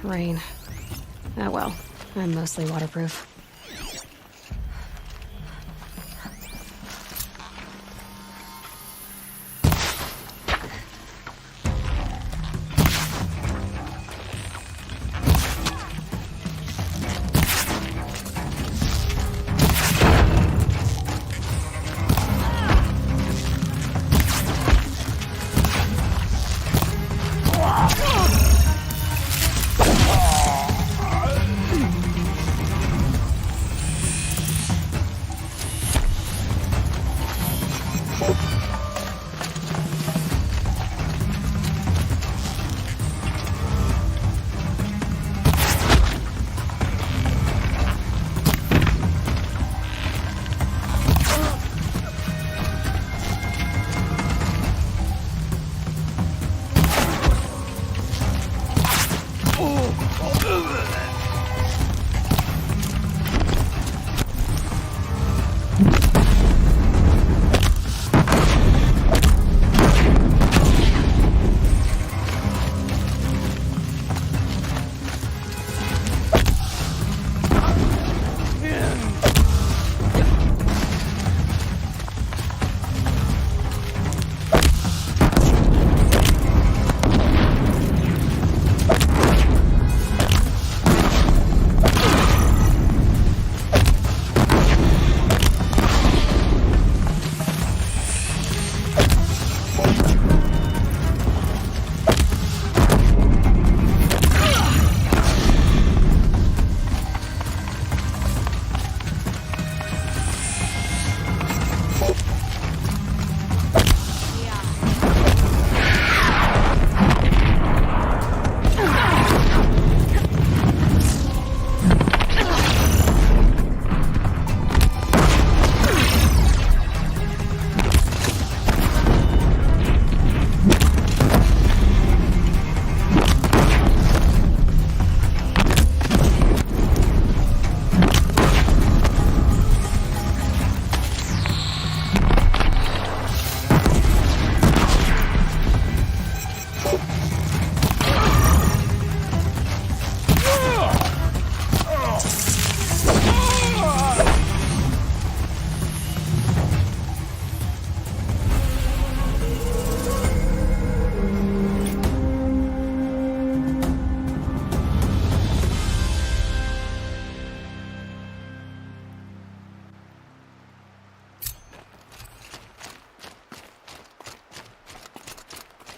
Rain. Oh well, I'm mostly waterproof.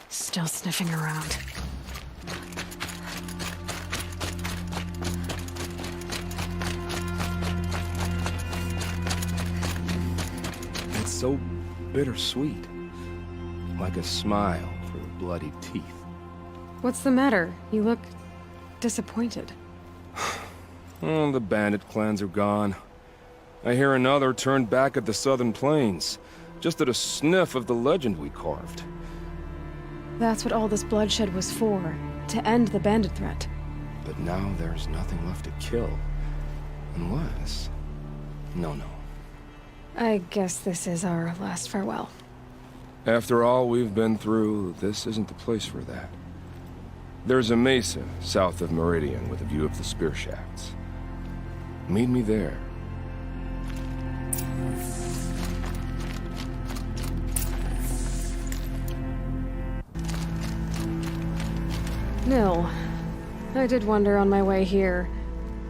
Still sniffing around. It's so bittersweet. Like a smile for the bloody teeth. What's the matter? You look disappointed. Oh, the bandit clans are gone. I hear another turned back at the southern plains, just at a sniff of the legend we carved. That's what all this bloodshed was for, to end the bandit threat. But now there's nothing left to kill. Unless... No. I guess this is our last farewell. After all we've been through, this isn't the place for that. There's a mesa south of Meridian with a view of the spear shafts. Meet me there. Nil. I did wonder on my way here.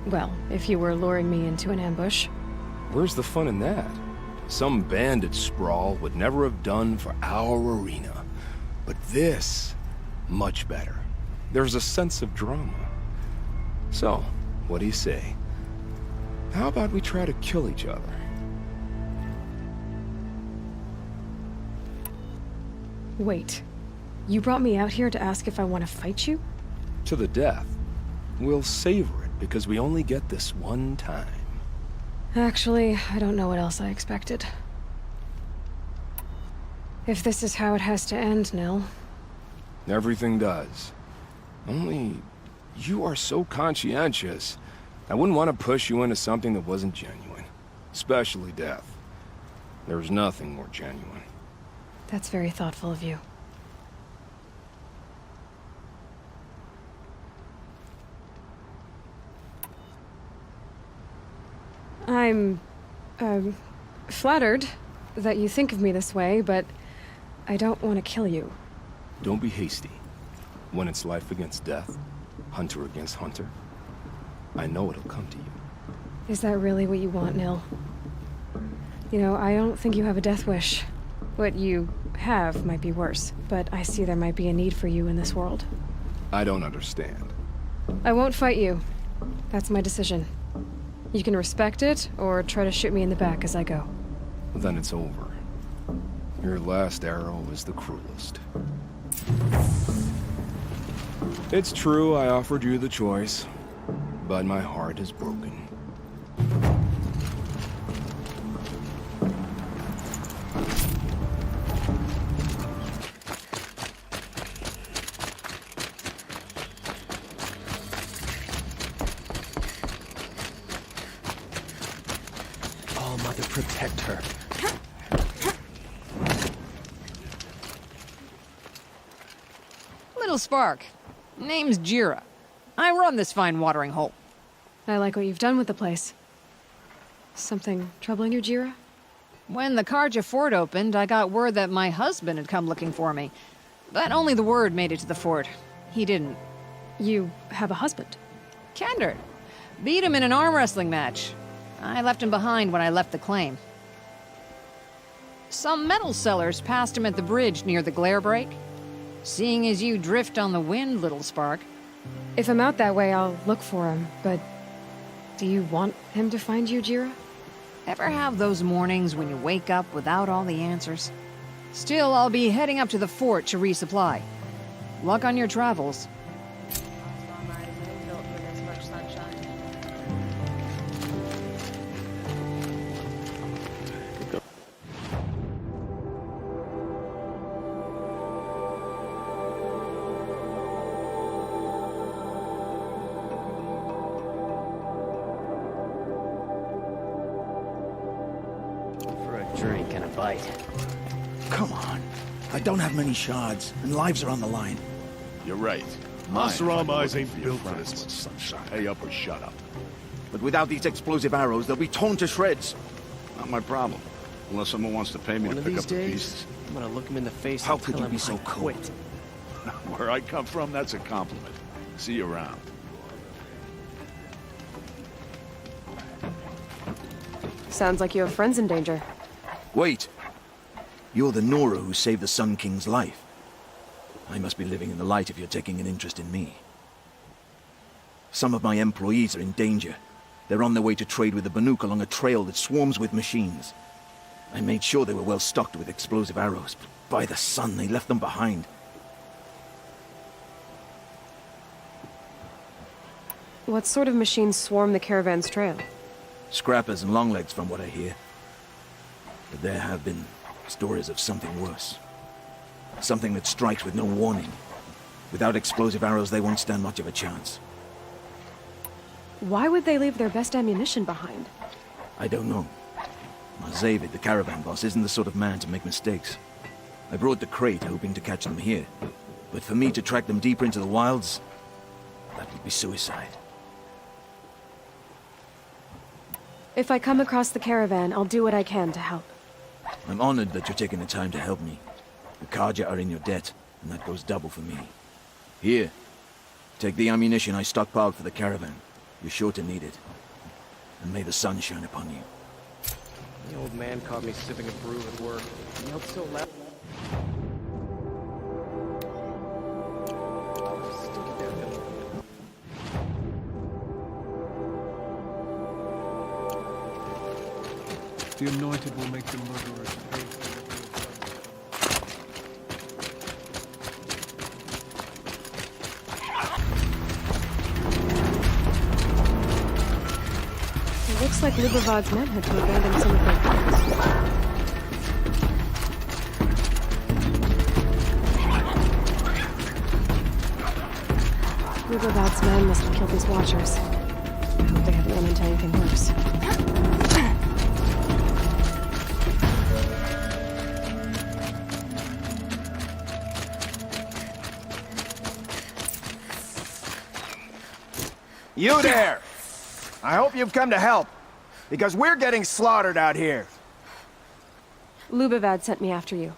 Well, if you were luring me into an ambush. Where's the fun in that? Some bandit sprawl would never have done for our arena. But this, much better. There's a sense of drama. So, what do you say? How about we try to kill each other? Wait. You brought me out here to ask if I want to fight you? To the death. We'll savor it because we only get this one time. Actually, I don't know what else I expected. If this is how it has to end, Nil. Everything does. Only, you are so conscientious. I wouldn't want to push you into something that wasn't genuine. Especially death. There's nothing more genuine. That's very thoughtful of you. I'm, flattered that you think of me this way, but I don't want to kill you. Don't be hasty. When it's life against death, hunter against hunter, I know it'll come to you. Is that really what you want, Nil? You know, I don't think you have a death wish. What you have might be worse, but I see there might be a need for you in this world. I don't understand. I won't fight you. That's my decision. You can respect it, or try to shoot me in the back as I go. Then it's over. Your last arrow is the cruelest. It's true I offered you the choice, but my heart is broken. All Mother protect her. Little Spark. Name's Jira. I run this fine watering hole. I like what you've done with the place. Something troubling you, Jira? When the Karja fort opened, I got word that my husband had come looking for me. But only the word made it to the fort. He didn't. You have a husband? Kendard. Beat him in an arm wrestling match. I left him behind when I left the claim. Some metal sellers passed him at the bridge near the glare break. Seeing as you drift on the wind, Little Spark. If I'm out that way, I'll look for him, but... do you want him to find you, Jira? Ever have those mornings when you wake up without all the answers? Still, I'll be heading up to the fort to resupply. Luck on your travels. Drink and a bite. Come on. I don't have many shards, and lives are on the line. You're right. Masaram eyes ain't built for this much sunshine. Pay up or shut up. But without these explosive arrows, they'll be torn to shreds. Not my problem. Unless someone wants to pay me One to of pick these up the days, pieces. I'm gonna look him in the face How and could tell you him be so I cold? quit. Where I come from, that's a compliment. See you around. Sounds like you have friends in danger. Wait. You're the Nora who saved the Sun King's life. I must be living in the light if you're taking an interest in me. Some of my employees are in danger. They're on their way to trade with the Banuk along a trail that swarms with machines. I made sure they were well stocked with explosive arrows, but by the sun, they left them behind. What sort of machines swarm the caravan's trail? Scrappers and longlegs, from what I hear. But there have been stories of something worse. Something that strikes with no warning. Without explosive arrows, they won't stand much of a chance. Why would they leave their best ammunition behind? I don't know. Zavid, the caravan boss, isn't the sort of man to make mistakes. I brought the crate hoping to catch them here. But for me to track them deeper into the wilds, that would be suicide. If I come across the caravan, I'll do what I can to help. I'm honored that you're taking the time to help me. The Karja are in your debt, and that goes double for me. Here, take the ammunition I stockpiled for the caravan. You're sure to need it. And may the sun shine upon you. The old man caught me sipping a brew at work. He yelled so loud. The anointed will make the murderers pay for their It looks like Lubavad's men had to abandon some of their plans. Lubavad's men must have killed these Watchers. I hope they haven't run into anything worse. You there! I hope you've come to help, because we're getting slaughtered out here. Lubavad sent me after you.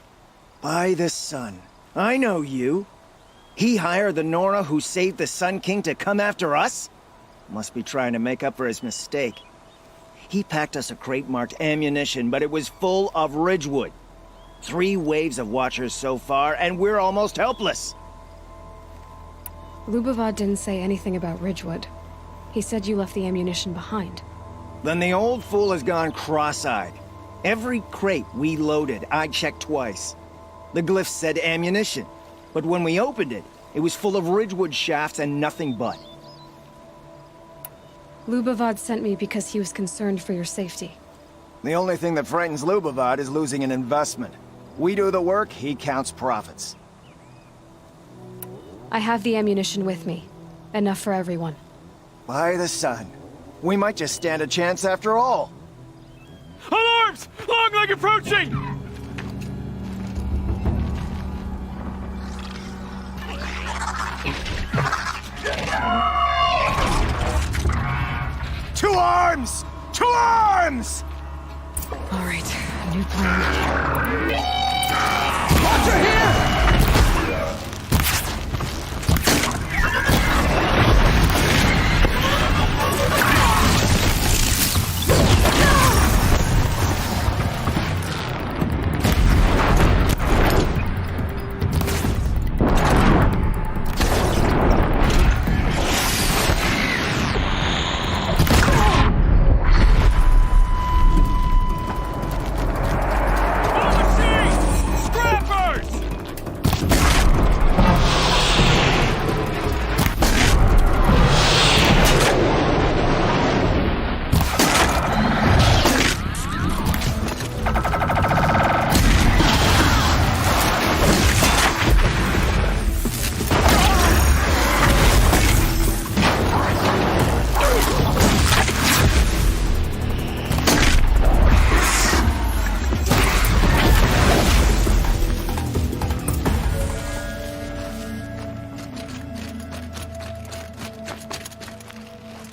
By the sun. I know you. He hired the Nora who saved the Sun King to come after us? Must be trying to make up for his mistake. He packed us a crate marked ammunition, but it was full of Ridgewood. 3 waves of Watchers so far, and we're almost helpless. Lubavad didn't say anything about Ridgewood. He said you left the ammunition behind. Then the old fool has gone cross-eyed. Every crate we loaded, I checked twice. The glyph said ammunition, but when we opened it, it was full of Ridgewood shafts and nothing but. Lubavad sent me because he was concerned for your safety. The only thing that frightens Lubavad is losing an investment. We do the work, he counts profits. I have the ammunition with me. Enough for everyone. By the sun. We might just stand a chance after all. Alarms! Longleg approaching! Two arms! Two arms! All right, new plan. Watcher here!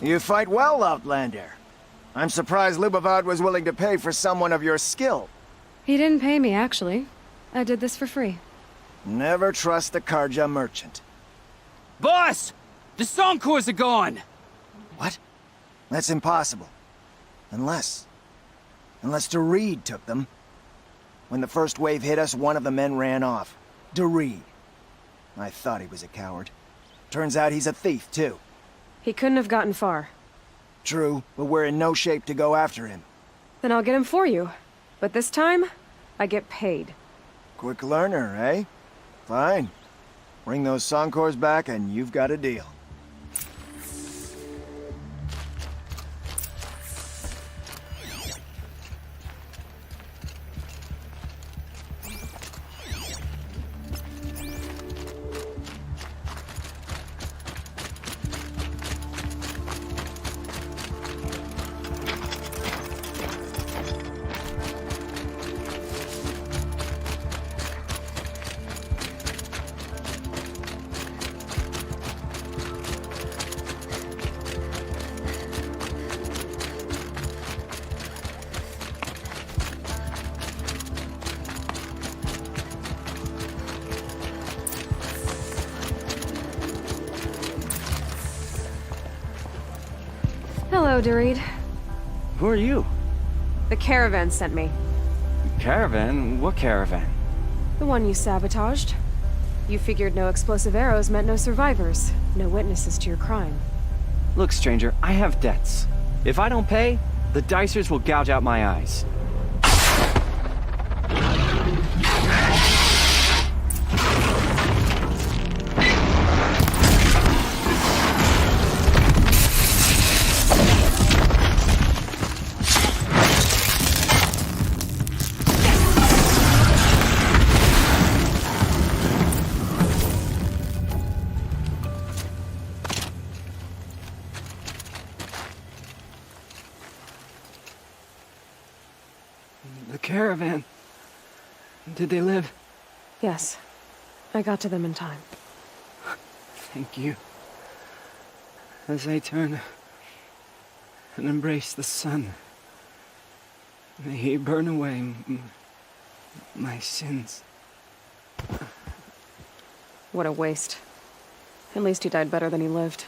You fight well, Outlander. I'm surprised Lubavad was willing to pay for someone of your skill. He didn't pay me, actually. I did this for free. Never trust the Karja merchant. Boss! The Songcores are gone! What? That's impossible. Unless Doreed took them. When the first wave hit us, one of the men ran off. Doreed. I thought he was a coward. Turns out he's a thief, too. He couldn't have gotten far. True, but we're in no shape to go after him. Then I'll get him for you. But this time, I get paid. Quick learner, eh? Fine. Bring those Songcores back and you've got a deal. Hello, Doreed. Who are you? The caravan sent me. Caravan? What caravan? The one you sabotaged. You figured no explosive arrows meant no survivors. No witnesses to your crime. Look, stranger, I have debts. If I don't pay, the Dicers will gouge out my eyes. The caravan. Did they live? Yes. I got to them in time. Thank you. As I turn and embrace the sun, may he burn away my sins. What a waste. At least he died better than he lived.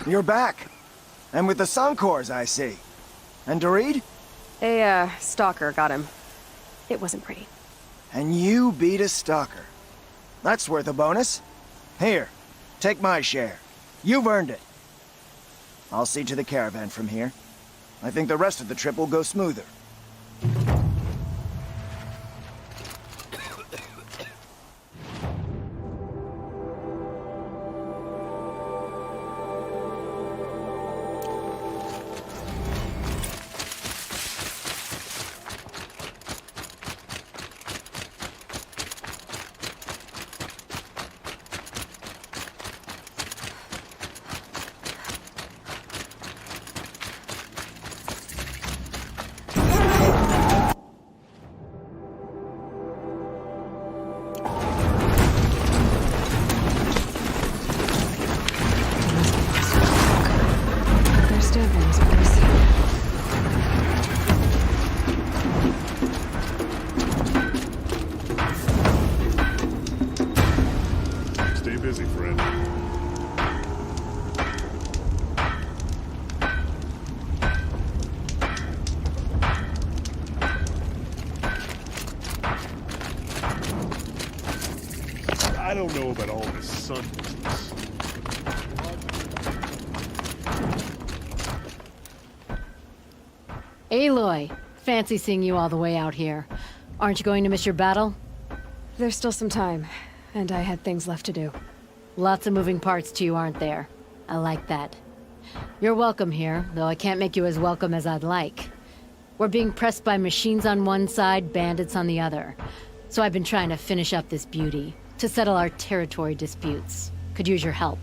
You're back. And with the Suncors, I see. And Doreed? A, stalker got him. It wasn't pretty. And you beat a stalker. That's worth a bonus. Here, take my share. You've earned it. I'll see to the caravan from here. I think the rest of the trip will go smoother. Stay busy, friend. I don't know about all this sun business. Aloy, fancy seeing you all the way out here. Aren't you going to miss your battle? There's still some time, and I had things left to do. Lots of moving parts to you, aren't there? I like that. You're welcome here, though I can't make you as welcome as I'd like. We're being pressed by machines on one side, bandits on the other. So I've been trying to finish up this beauty, to settle our territory disputes. Could use your help.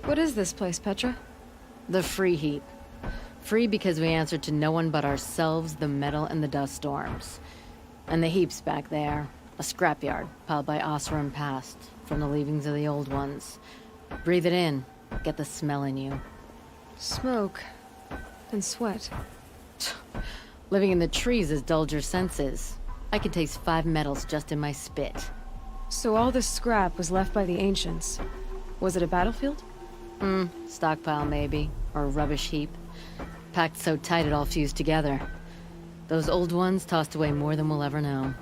What is this place, Petra? The Free Heap. Free because we answer to no one but ourselves, the metal, and the dust storms. And the heap's back there. A scrapyard, piled by Osram past, from the leavings of the old ones. Breathe it in. Get the smell in you. Smoke. And sweat. Living in the trees has dulled your senses. I can taste 5 metals just in my spit. So all this scrap was left by the ancients. Was it a battlefield? Stockpile maybe. Or a rubbish heap. Packed so tight it all fused together. Those old ones tossed away more than we'll ever know.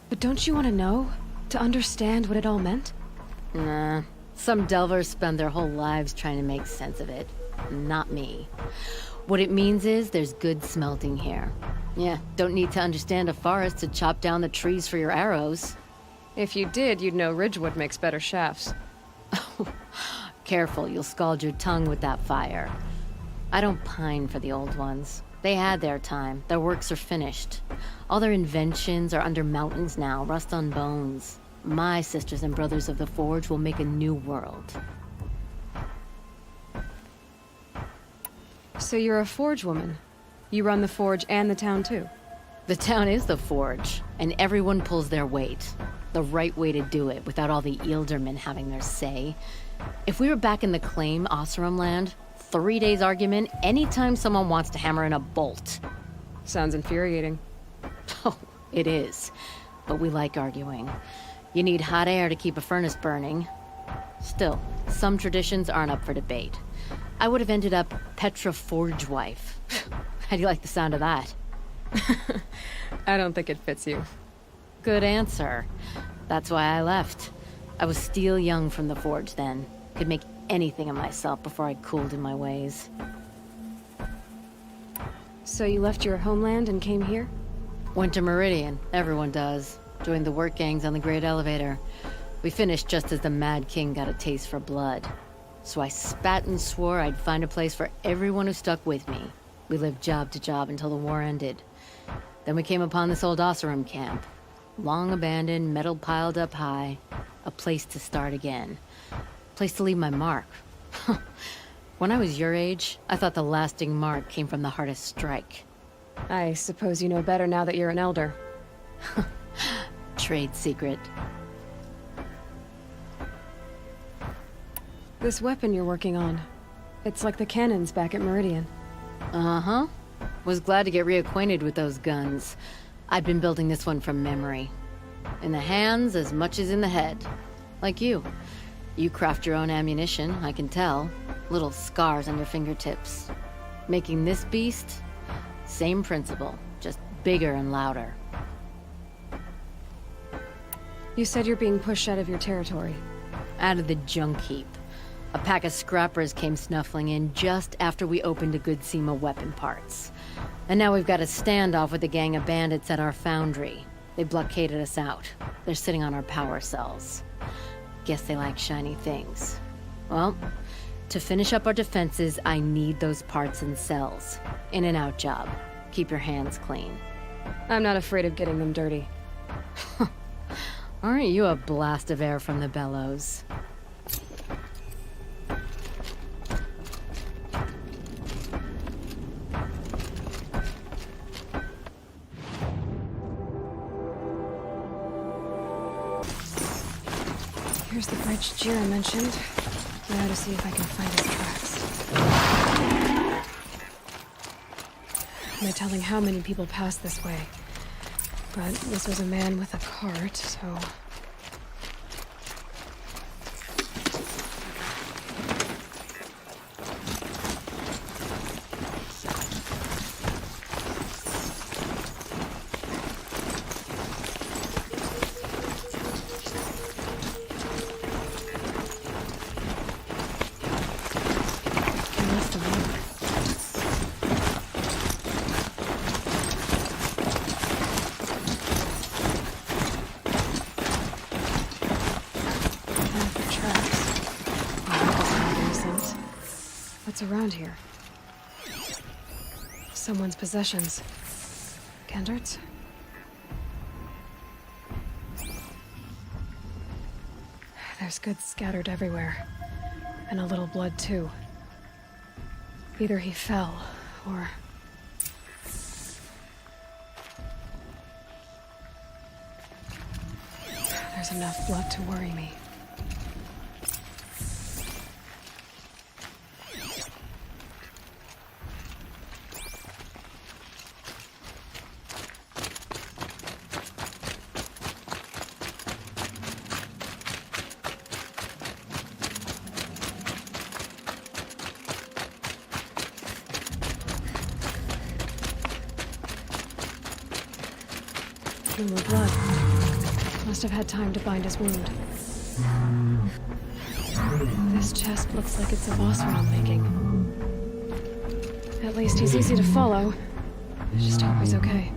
But don't you want to know? To understand what it all meant? Nah. Some delvers spend their whole lives trying to make sense of it. Not me. What it means is there's good smelting here. Yeah, don't need to understand a forest to chop down the trees for your arrows. If you did, you'd know Ridgewood makes better shafts. Careful, you'll scald your tongue with that fire. I don't pine for the old ones. They had their time. Their works are finished. All their inventions are under mountains now, rust on bones. My sisters and brothers of the Forge will make a new world. So you're a Forge woman. You run the Forge and the town too. The town is the Forge, and everyone pulls their weight. The right way to do it, without all the Eildermen having their say. If we were back in the claim, Osram land, 3 days argument anytime someone wants to hammer in a bolt. Sounds infuriating. Oh, it is. But we like arguing. You need hot air to keep a furnace burning. Still, some traditions aren't up for debate. I would have ended up Petra Forge wife. How do you like the sound of that? I don't think it fits you. Good answer. That's why I left. I was steel young from the forge then. Could make anything of myself before I cooled in my ways. So you left your homeland and came here? Went to Meridian. Everyone does. Joined the work gangs on the Great Elevator. We finished just as the Mad King got a taste for blood. So I spat and swore I'd find a place for everyone who stuck with me. We lived job to job until the war ended. Then we came upon this old Oseram camp. Long abandoned, metal piled up high. A place to start again. Place to leave my mark. When I was your age, I thought the lasting mark came from the hardest strike. I suppose you know better now that you're an elder. Trade secret. This weapon you're working on. It's like the cannons back at Meridian. Uh-huh. Was glad to get reacquainted with those guns. I'd been building this one from memory. In the hands as much as in the head. Like you. You craft your own ammunition, I can tell. Little scars on your fingertips. Making this beast, same principle, just bigger and louder. You said you're being pushed out of your territory. Out of the junk heap. A pack of scrappers came snuffling in just after we opened a good seam of weapon parts. And now we've got a standoff with a gang of bandits at our foundry. They blockaded us out. They're sitting on our power cells. Guess they like shiny things. Well, to finish up our defenses, I need those parts and cells. In and out job. Keep your hands clean. I'm not afraid of getting them dirty. Aren't you a blast of air from the bellows? Here's the bridge Jira mentioned. Now to see if I can find his tracks. No telling how many people pass this way. But this was a man with a cart, so... What's around here? Someone's possessions. Gendarts? There's goods scattered everywhere. And a little blood, too. Either he fell, or... There's enough blood to worry me. No more blood. Must have had time to bind his wound. This chest looks like it's of Oseram making. At least he's easy to follow. I just hope he's okay.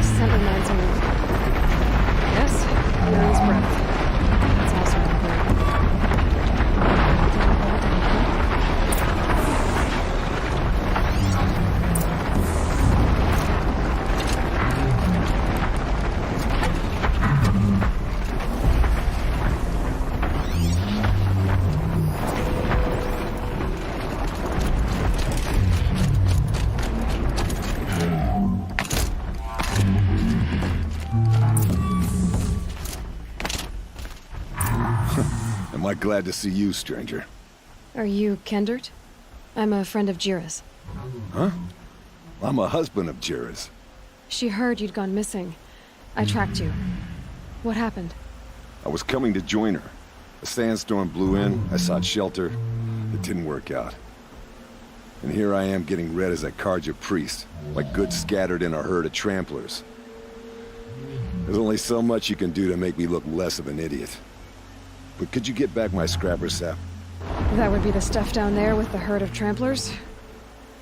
Scent reminds me of Am I glad to see you, stranger? Are you Kendert? I'm a friend of Jira's. Huh? I'm a husband of Jira's. She heard you'd gone missing. I tracked you. What happened? I was coming to join her. A sandstorm blew in, I sought shelter. It didn't work out. And here I am getting read as a Karja priest, like goods scattered in a herd of tramplers. There's only so much you can do to make me look less of an idiot. But could you get back my scrapper sap? That would be the stuff down there with the herd of tramplers?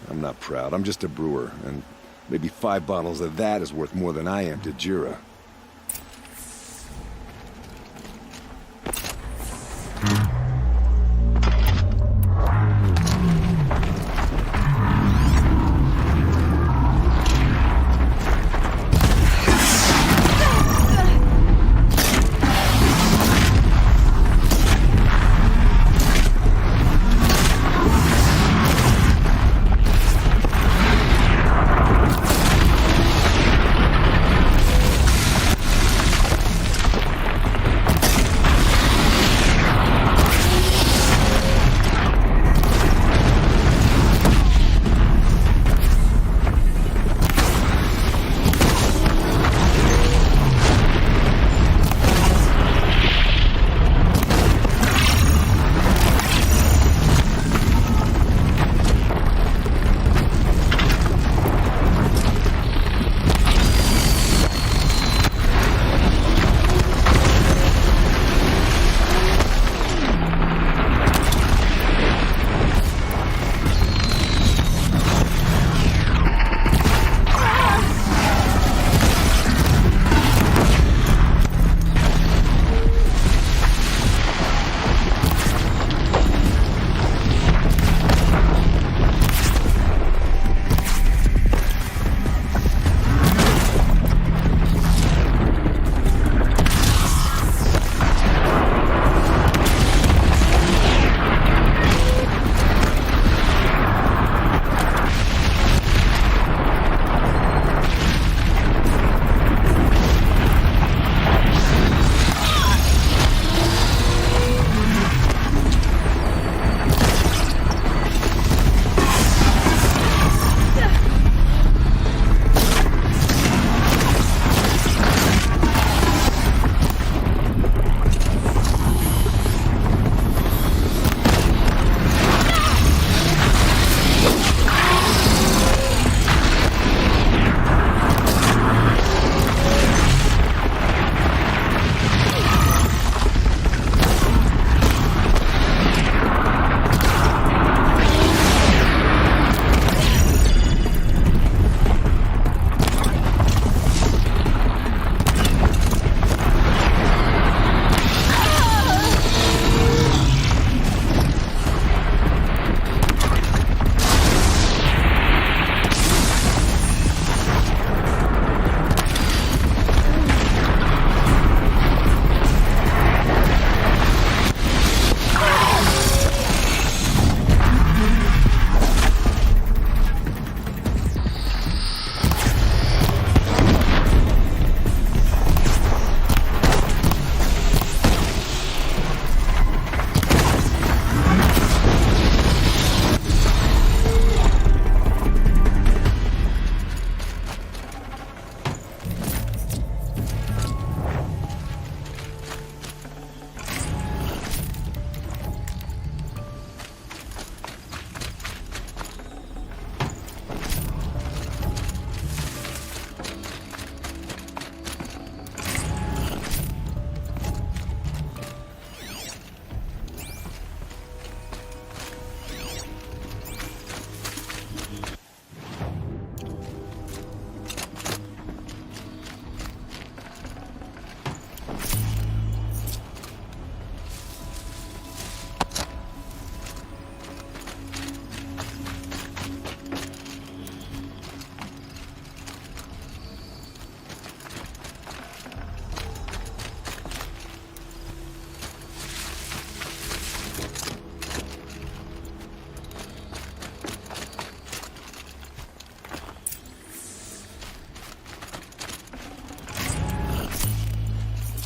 I'm not proud, I'm just a brewer, and maybe 5 bottles of that is worth more than I am to Jira.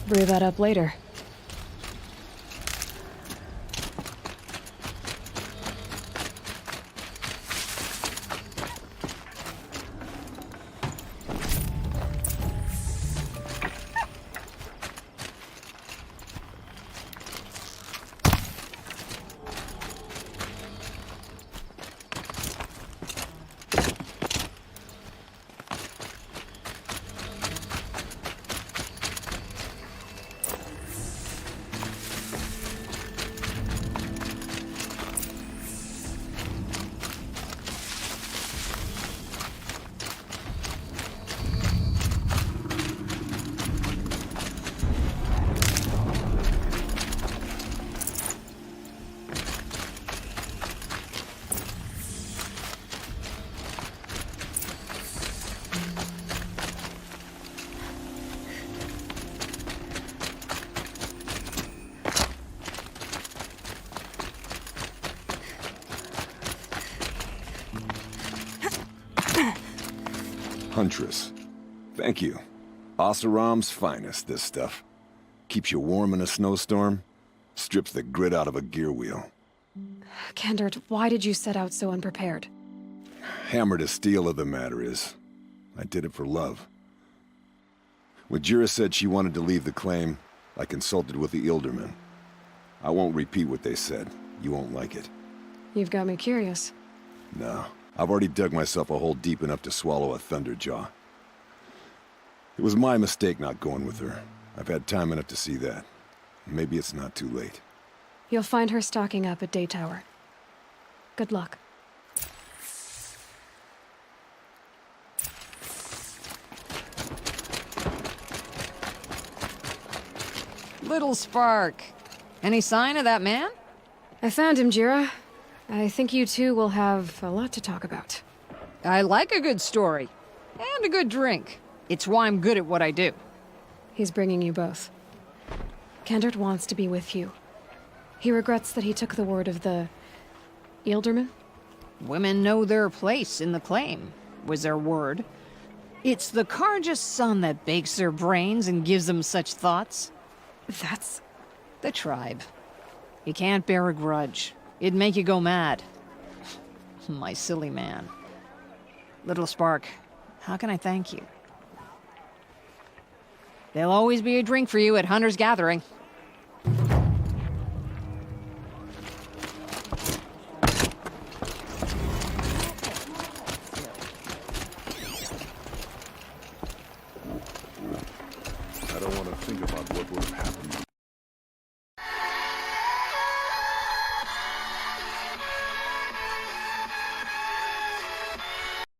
Brew that up later. Huntress. Thank you. Oseram's finest, this stuff. Keeps you warm in a snowstorm, strips the grit out of a gear wheel. Kendert, why did you set out so unprepared? Hammer to steel of the matter is, I did it for love. When Jira said she wanted to leave the claim, I consulted with the Ildermen. I won't repeat what they said. You won't like it. You've got me curious. No, I've already dug myself a hole deep enough to swallow a thunderjaw. It was my mistake not going with her. I've had time enough to see that. Maybe it's not too late. You'll find her stocking up at Day Tower. Good luck. Little Spark. Any sign of that man? I found him, Jira. I think you two will have a lot to talk about. I like a good story. And a good drink. It's why I'm good at what I do. He's bringing you both. Kendert wants to be with you. He regrets that he took the word of the... Ilderman? Women know their place in the claim, was their word. It's the Karja's son that bakes their brains and gives them such thoughts. That's... The tribe. You can't bear a grudge. It'd make you go mad. My silly man. Little Spark, how can I thank you? There'll always be a drink for you at Hunter's Gathering. I don't want to think about